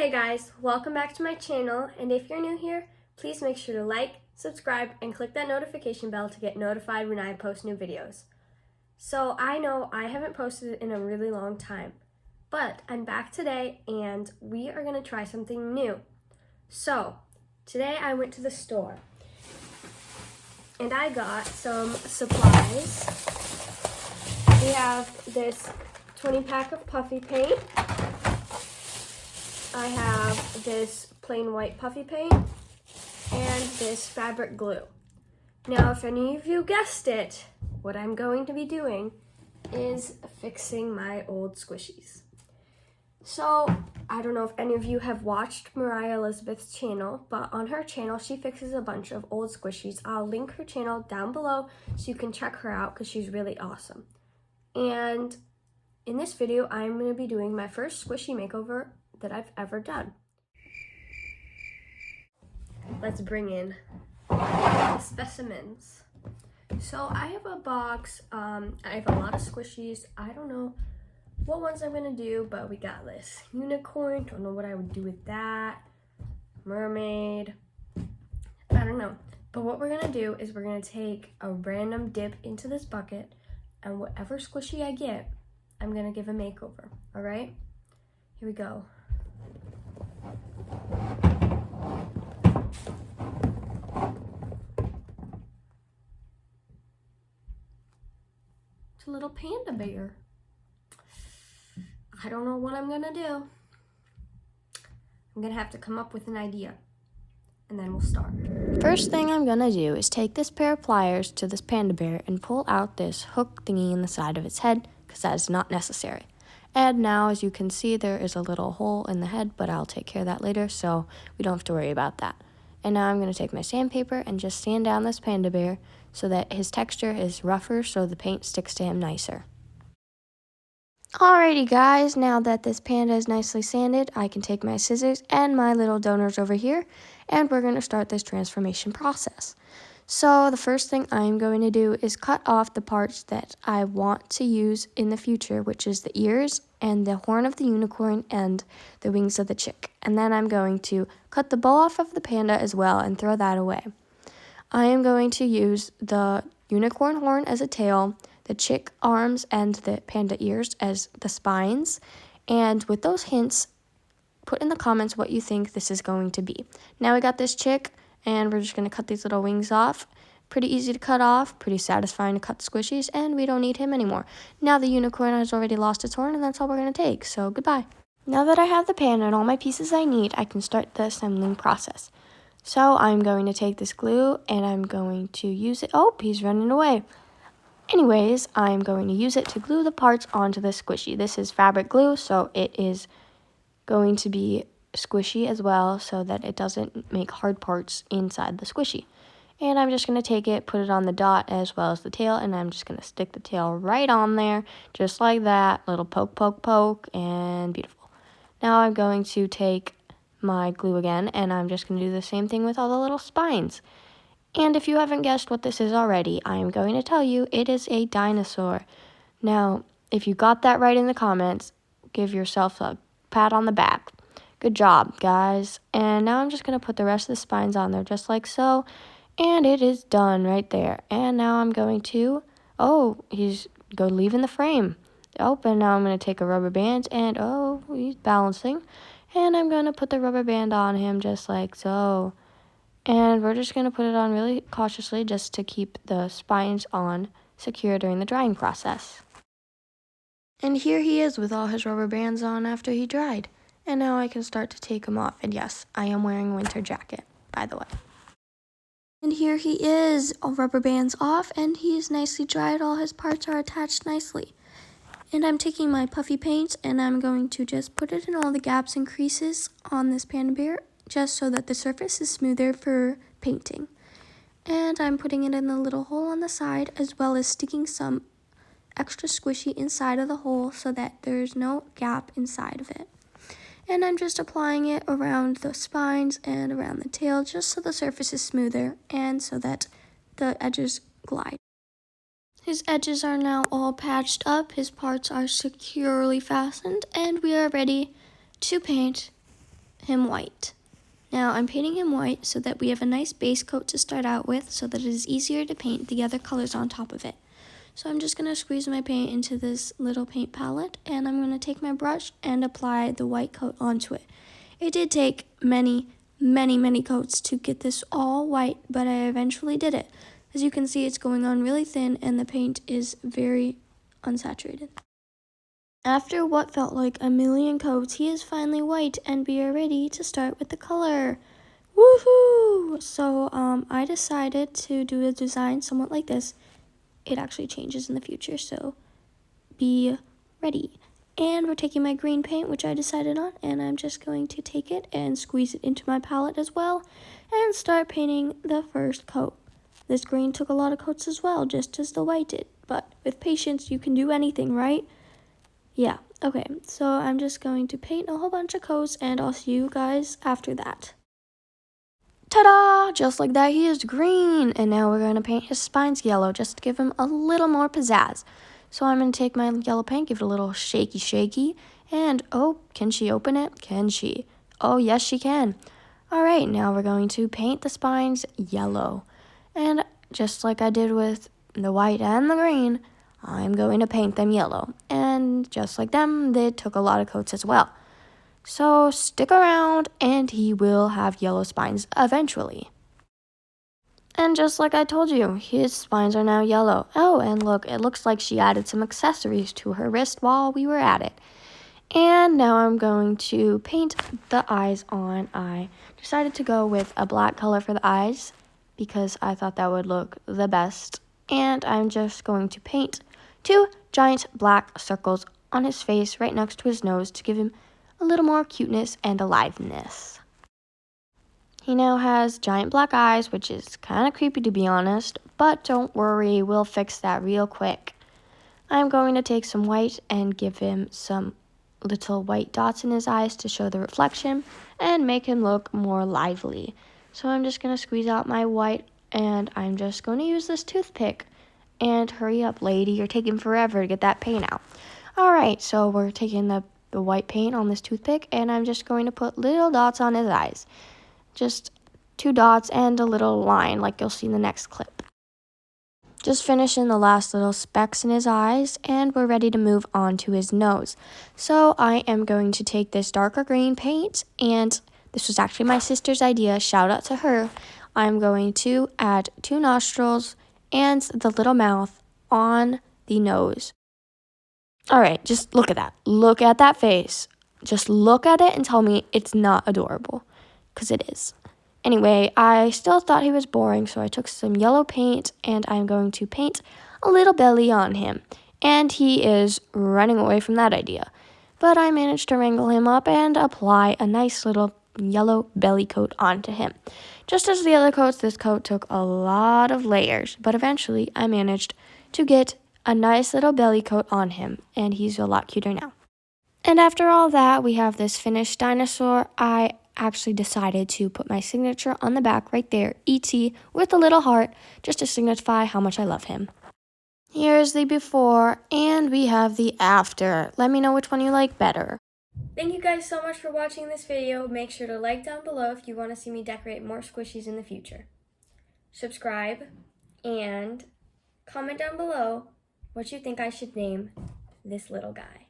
Hey guys, welcome back to my channel, and if you're new here, please make sure to like, subscribe, and click that notification bell to get notified when I post new videos. So I know I haven't posted in a really long time, but I'm back today and we are going to try something new. So today I went to the store and I got some supplies. We have this 20 pack of puffy paint. I have this plain white puffy paint and this fabric glue. Now, if any of you guessed it, what I'm going to be doing is fixing my old squishies. So, I don't know if any of you have watched Mariah Elizabeth's channel, but on her channel, she fixes a bunch of old squishies. I'll link her channel down below so you can check her out because she's really awesome. And in this video, I'm going to be doing my first squishy makeover that I've ever done. Let's bring in the specimens. So I have a box, I have a lot of squishies. I don't know what ones I'm gonna do, but we got this unicorn, don't know what I would do with that, mermaid, I don't know. But what we're gonna do is we're gonna take a random dip into this bucket, and whatever squishy I get, I'm gonna give a makeover, all right? Here we go. It's a little panda bear. I don't know what I'm gonna do. I'm gonna have to come up with an idea, and then we'll start. First thing I'm gonna do is take this pair of pliers to this panda bear and pull out this hook thingy in the side of its head, because that is not necessary. And now, as you can see, there is a little hole in the head, but I'll take care of that later, so we don't have to worry about that. And now I'm gonna take my sandpaper and just sand down this panda bear so that his texture is rougher so the paint sticks to him nicer. Alrighty guys, now that this panda is nicely sanded, I can take my scissors and my little donors over here, and we're going to start this transformation process. So the first thing I'm going to do is cut off the parts that I want to use in the future, which is the ears and the horn of the unicorn and the wings of the chick. And then I'm going to cut the bow off of the panda as well and throw that away. I am going to use the unicorn horn as a tail, the chick arms and the panda ears as the spines, and with those hints, put in the comments what you think this is going to be. Now we got this chick, and we're just going to cut these little wings off. Pretty easy to cut off, pretty satisfying to cut squishies, and we don't need him anymore. Now the unicorn has already lost its horn, and that's all we're going to take, so goodbye. Now that I have the panda and all my pieces I need, I can start the assembling process. So I'm going to take this glue, and I'm going to use it. Oh, he's running away. Anyways, I'm going to use it to glue the parts onto the squishy. This is fabric glue, so it is going to be squishy as well so that it doesn't make hard parts inside the squishy. And I'm just going to take it, put it on the dot as well as the tail, and I'm just going to stick the tail right on there, just like that. Little poke, poke, poke, and beautiful. Now I'm going to take my glue again, and I'm just going to do the same thing with all the little spines. And if you haven't guessed what this is already, I am going to tell you it is a dinosaur. Now, if you got that right in the comments, give yourself a pat on the back. Good job, guys. And now I'm just going to put the rest of the spines on there just like so. And it is done right there. And now I'm going to, he's leaving the frame. Oh, and now I'm going to take a rubber band and, he's balancing. And I'm going to put the rubber band on him just like so. And we're just going to put it on really cautiously just to keep the spines on secure during the drying process. And here he is with all his rubber bands on after he dried. And now I can start to take him off. And yes, I am wearing a winter jacket, by the way. And here he is, all rubber bands off, and he is nicely dried. All his parts are attached nicely. And I'm taking my puffy paint, and I'm going to just put it in all the gaps and creases on this panda bear, just so that the surface is smoother for painting. And I'm putting it in the little hole on the side, as well as sticking some extra squishy inside of the hole so that there's no gap inside of it. And I'm just applying it around the spines and around the tail, just so the surface is smoother and so that the edges glide. His edges are now all patched up, his parts are securely fastened, and we are ready to paint him white. Now I'm painting him white so that we have a nice base coat to start out with so that it is easier to paint the other colors on top of it. So I'm just going to squeeze my paint into this little paint palette, and I'm going to take my brush and apply the white coat onto it. It did take many coats to get this all white, but I eventually did it. As you can see, it's going on really thin and the paint is very unsaturated. After what felt like a million coats, he is finally white and we are ready to start with the color. Woohoo! So I decided to do a design somewhat like this. It actually changes in the future, so be ready. And we're taking my green paint, which I decided on, and I'm just going to take it and squeeze it into my palette as well and start painting the first coat. This green took a lot of coats as well, just as the white did, but with patience you can do anything, right? Yeah, okay, so I'm just going to paint a whole bunch of coats and I'll see you guys after that. Ta-da! Just like that, he is green. And now we're going to paint his spines yellow just to give him a little more pizzazz. So I'm going to take my yellow paint, give it a little shaky, and oh, can she open it? Can she? Oh, yes, she can. All right, now we're going to paint the spines yellow. And just like I did with the white and the green, I'm going to paint them yellow. And just like them, they took a lot of coats as well. So stick around and he will have yellow spines eventually. And just like I told you, his spines are now yellow. Oh, and look, it looks like she added some accessories to her wrist while we were at it. And now I'm going to paint the eyes on. I decided to go with a black color for the eyes because I thought that would look the best. And I'm just going to paint 2 giant black circles on his face right next to his nose to give him a little more cuteness and aliveness. He now has giant black eyes, which is kind of creepy to be honest, but don't worry, we'll fix that real quick. I'm going to take some white and give him some little white dots in his eyes to show the reflection and make him look more lively. So I'm just going to squeeze out my white and I'm just going to use this toothpick. And hurry up, lady, you're taking forever to get that paint out. Alright, so we're taking the white paint on this toothpick and I'm just going to put little dots on his eyes. Just 2 dots and a little line like you'll see in the next clip. Just finishing the last little specks in his eyes and we're ready to move on to his nose. So I am going to take this darker green paint, and this was actually my sister's idea, shout out to her. I'm going to add 2 nostrils and the little mouth on the nose. Alright, just look at that. Look at that face. Just look at it and tell me it's not adorable. Because it is. Anyway, I still thought he was boring, so I took some yellow paint and I'm going to paint a little belly on him. And he is running away from that idea. But I managed to wrangle him up and apply a nice little yellow belly coat onto him. Just as the other coats, this coat took a lot of layers, but eventually I managed to get a nice little belly coat on him, and he's a lot cuter now. And after all that, we have this finished dinosaur. I actually decided to put my signature on the back right there, E.T., with a little heart, just to signify how much I love him. Here's the before, and we have the after. Let me know which one you like better. Thank you guys so much for watching this video. Make sure to like down below if you want to see me decorate more squishies in the future. Subscribe, and comment down below what you think I should name this little guy.